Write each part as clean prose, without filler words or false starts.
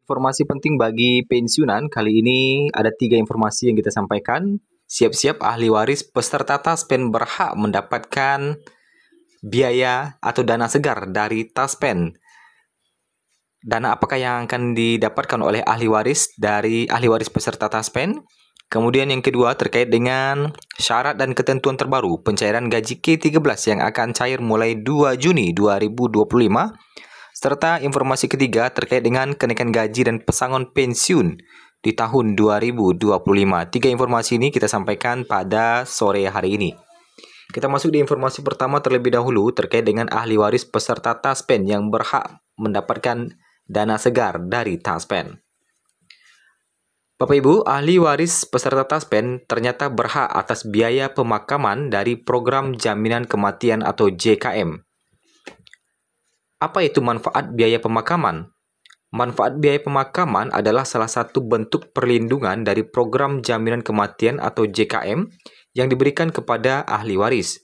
Informasi penting bagi pensiunan, kali ini ada 3 informasi yang kita sampaikan. Siap-siap ahli waris peserta Taspen berhak mendapatkan biaya atau dana segar dari Taspen. Dana apakah yang akan didapatkan oleh ahli waris dari ahli waris peserta Taspen? Kemudian yang kedua terkait dengan syarat dan ketentuan terbaru pencairan gaji K13 yang akan cair mulai 2 Juni 2025. Serta informasi ketiga terkait dengan kenaikan gaji dan pesangon pensiun di tahun 2025. 3 informasi ini kita sampaikan pada sore hari ini. Kita masuk di informasi pertama terlebih dahulu terkait dengan ahli waris peserta Taspen yang berhak mendapatkan dana segar dari Taspen. Bapak Ibu, ahli waris peserta Taspen ternyata berhak atas biaya pemakaman dari program jaminan kematian atau JKM. Apa itu manfaat biaya pemakaman? Manfaat biaya pemakaman adalah salah satu bentuk perlindungan dari program jaminan kematian atau JKM yang diberikan kepada ahli waris.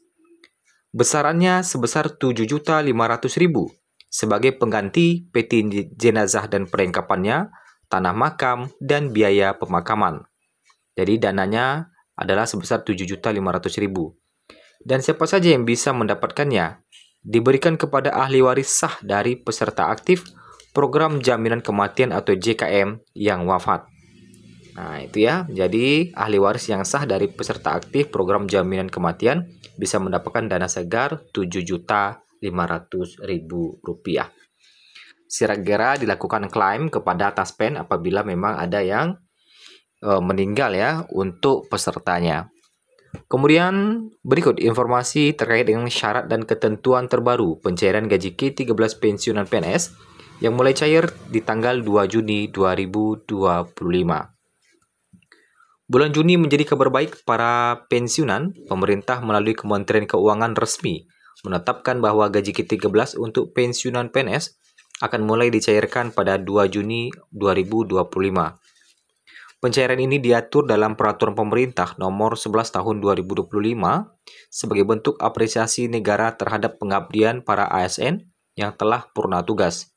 Besarannya sebesar Rp7.500.000 sebagai pengganti peti jenazah dan perlengkapannya, tanah makam, dan biaya pemakaman. Jadi dananya adalah sebesar Rp7.500.000. Dan siapa saja yang bisa mendapatkannya? Diberikan kepada ahli waris sah dari peserta aktif program jaminan kematian atau JKM yang wafat. Nah, itu ya. Jadi, ahli waris yang sah dari peserta aktif program jaminan kematian bisa mendapatkan dana segar Rp7.500.000. Segera dilakukan klaim kepada Taspen apabila memang ada yang meninggal ya untuk pesertanya. Kemudian berikut informasi terkait dengan syarat dan ketentuan terbaru pencairan gaji K13 pensiunan PNS yang mulai cair di tanggal 2 Juni 2025. Bulan Juni menjadi kabar baik para pensiunan. Pemerintah melalui Kementerian Keuangan resmi menetapkan bahwa gaji K13 untuk pensiunan PNS akan mulai dicairkan pada 2 Juni 2025. Pencairan ini diatur dalam Peraturan Pemerintah Nomor 11 Tahun 2025 sebagai bentuk apresiasi negara terhadap pengabdian para ASN yang telah purna tugas,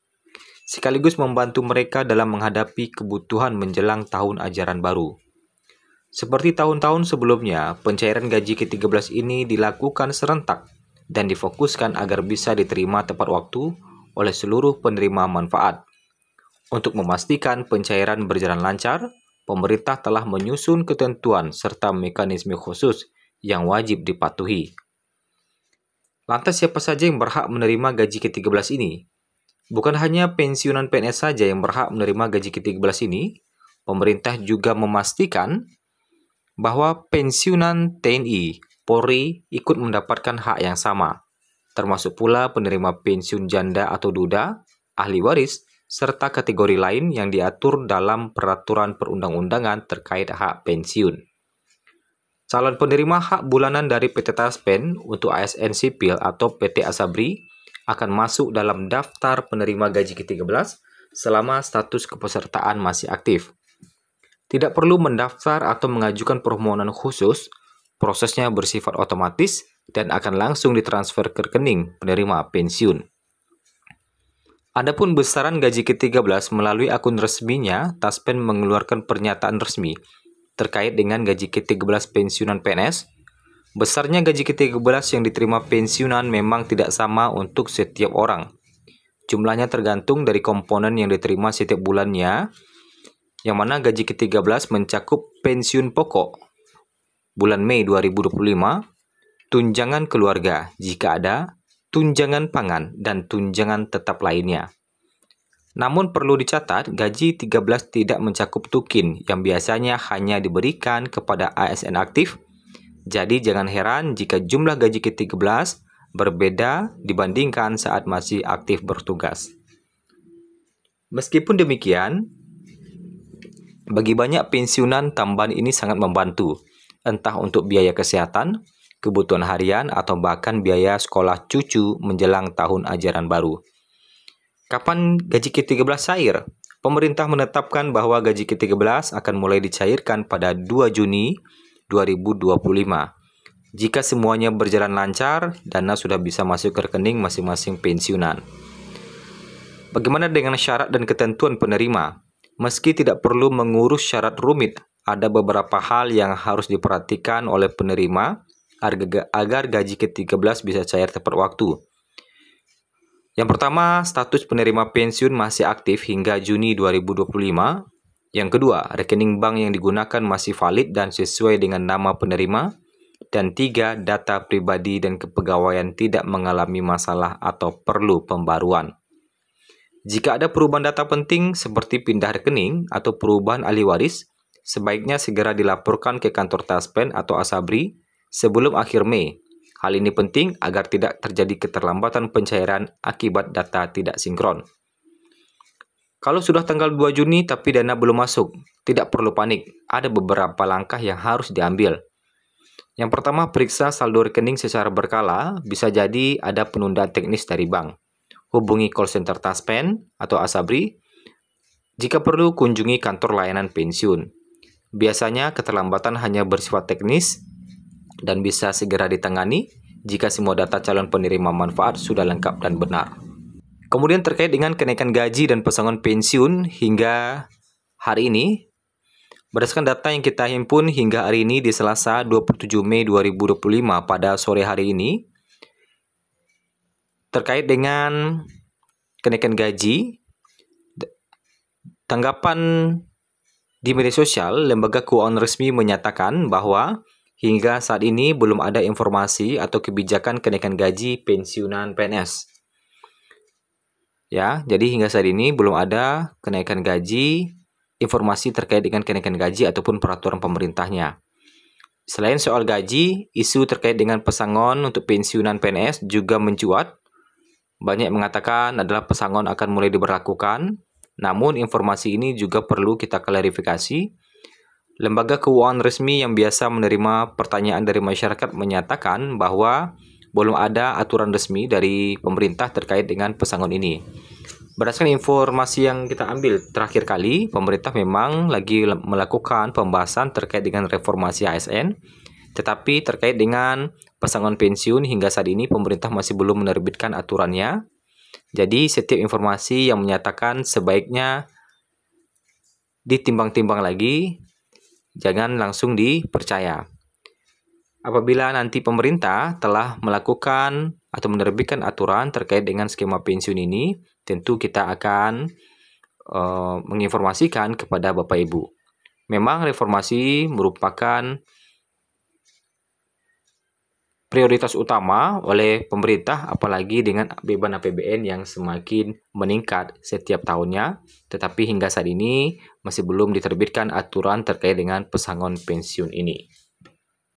sekaligus membantu mereka dalam menghadapi kebutuhan menjelang tahun ajaran baru. Seperti tahun-tahun sebelumnya, pencairan gaji K13 ini dilakukan serentak dan difokuskan agar bisa diterima tepat waktu oleh seluruh penerima manfaat. Untuk memastikan pencairan berjalan lancar, pemerintah telah menyusun ketentuan serta mekanisme khusus yang wajib dipatuhi. Lantas siapa saja yang berhak menerima gaji K13 ini? Bukan hanya pensiunan PNS saja yang berhak menerima gaji K13 ini, pemerintah juga memastikan bahwa pensiunan TNI, Polri ikut mendapatkan hak yang sama, termasuk pula penerima pensiun janda atau duda, ahli waris, serta kategori lain yang diatur dalam peraturan perundang-undangan terkait hak pensiun. Calon penerima hak bulanan dari PT Taspen untuk ASN sipil atau PT Asabri akan masuk dalam daftar penerima gaji K13 selama status kepesertaan masih aktif. Tidak perlu mendaftar atau mengajukan permohonan khusus, prosesnya bersifat otomatis dan akan langsung ditransfer ke rekening penerima pensiun. Adapun besaran gaji K13 melalui akun resminya, Taspen mengeluarkan pernyataan resmi terkait dengan gaji K13 pensiunan PNS. Besarnya gaji K13 yang diterima pensiunan memang tidak sama untuk setiap orang. Jumlahnya tergantung dari komponen yang diterima setiap bulannya, yang mana gaji K13 mencakup pensiun pokok bulan Mei 2025, tunjangan keluarga jika ada, tunjangan pangan, dan tunjangan tetap lainnya. Namun perlu dicatat, gaji 13 tidak mencakup tukin yang biasanya hanya diberikan kepada ASN aktif. Jadi jangan heran jika jumlah gaji K13 berbeda dibandingkan saat masih aktif bertugas. Meskipun demikian, bagi banyak pensiunan tambahan ini sangat membantu, entah untuk biaya kesehatan, kebutuhan harian, atau bahkan biaya sekolah cucu menjelang tahun ajaran baru. Kapan gaji K13 cair? Pemerintah menetapkan bahwa gaji K13 akan mulai dicairkan pada 2 Juni 2025. Jika semuanya berjalan lancar, dana sudah bisa masuk ke rekening masing-masing pensiunan. Bagaimana dengan syarat dan ketentuan penerima? Meski tidak perlu mengurus syarat rumit, ada beberapa hal yang harus diperhatikan oleh penerima agar gaji ke-13 bisa cair tepat waktu. Yang pertama, status penerima pensiun masih aktif hingga Juni 2025. Yang kedua, rekening bank yang digunakan masih valid dan sesuai dengan nama penerima. Dan tiga, data pribadi dan kepegawaian tidak mengalami masalah atau perlu pembaruan. Jika ada perubahan data penting seperti pindah rekening atau perubahan ahli waris, sebaiknya segera dilaporkan ke kantor Taspen atau Asabri sebelum akhir Mei. Hal ini penting agar tidak terjadi keterlambatan pencairan akibat data tidak sinkron. Kalau sudah tanggal 2 Juni tapi dana belum masuk, tidak perlu panik. Ada beberapa langkah yang harus diambil. Yang pertama, periksa saldo rekening secara berkala. Bisa jadi ada penundaan teknis dari bank. Hubungi call center Taspen atau Asabri. Jika perlu, kunjungi kantor layanan pensiun. Biasanya keterlambatan hanya bersifat teknis dan bisa segera ditangani jika semua data calon penerima manfaat sudah lengkap dan benar. Kemudian terkait dengan kenaikan gaji dan pesangon pensiun hingga hari ini, berdasarkan data yang kita himpun hingga hari ini di Selasa 27 Mei 2025 pada sore hari ini, terkait dengan kenaikan gaji, tanggapan di media sosial, Lembaga Keuangan Resmi menyatakan bahwa hingga saat ini belum ada informasi atau kebijakan kenaikan gaji pensiunan PNS. Ya, jadi hingga saat ini belum ada kenaikan gaji, informasi terkait dengan kenaikan gaji ataupun peraturan pemerintahnya. Selain soal gaji, isu terkait dengan pesangon untuk pensiunan PNS juga mencuat. Banyak mengatakan adalah pesangon akan mulai diberlakukan, namun informasi ini juga perlu kita klarifikasi. Lembaga keuangan resmi yang biasa menerima pertanyaan dari masyarakat menyatakan bahwa belum ada aturan resmi dari pemerintah terkait dengan pesangon ini. Berdasarkan informasi yang kita ambil terakhir kali, pemerintah memang lagi melakukan pembahasan terkait dengan reformasi ASN, tetapi terkait dengan pesangon pensiun hingga saat ini pemerintah masih belum menerbitkan aturannya. Jadi setiap informasi yang menyatakan sebaiknya ditimbang-timbang lagi, jangan langsung dipercaya. Apabila nanti pemerintah telah melakukan atau menerbitkan aturan terkait dengan skema pensiun ini, tentu kita akan menginformasikan kepada Bapak Ibu. Memang reformasi merupakan prioritas utama oleh pemerintah, apalagi dengan beban APBN yang semakin meningkat setiap tahunnya, tetapi hingga saat ini masih belum diterbitkan aturan terkait dengan pesangon pensiun ini.